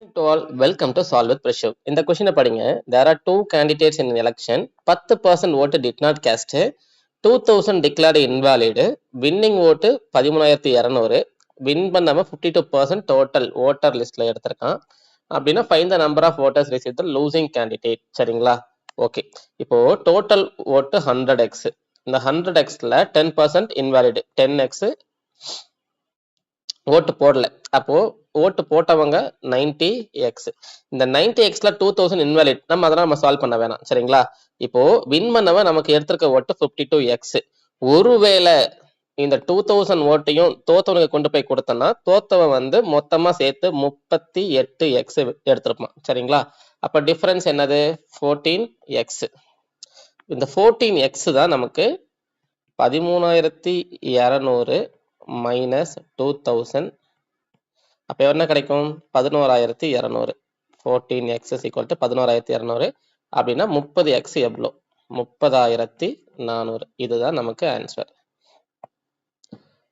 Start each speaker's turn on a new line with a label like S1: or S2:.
S1: To all, welcome to Solve with Pressure. இந்த கொஸ்டினை படிங்க. There are two candidates in an election. 10% vote did not cast. 2000 declared invalid. Winning vote 13200. Win பண்ணவன் 52% total voter listல எடுத்திருக்கான். அப்படின்னா find the number of voters received the losing candidate. சரிங்களா? Okay. இப்போ total vote 100x. இந்த 100xல 10% invalid. 10x ஓட்டு போடல. அப்போ ஓட்டு போட்டவங்க 90x. இந்த 90xல 2000 இன்வாலிட். நம்ம சால்வ் பண்ண வேணாம். சரிங்களா? இப்போ வின் பண்ணவன் நமக்கு எடுத்திருக்க ஓட்டு 52x. ஒருவேளை இந்த 2000 ஓட்டையும் தோத்தவனுக்கு கொண்டு போய் கொடுத்தனா தோத்தவன் மொத்தமா சேர்த்து 38x எடுத்திருப்பான். சரிங்களா? அப்ப டிஃபரன்ஸ் என்னது? 14x. இந்த 14x தான் நமக்கு 13200 minus 2000. அப்ப என்ன கிடைக்கும்? 11200. 14x is equal to 11200. அப்படின்னா 30x எவ்வளோ? 30400. இதுதான் நமக்கு ஆன்சர்.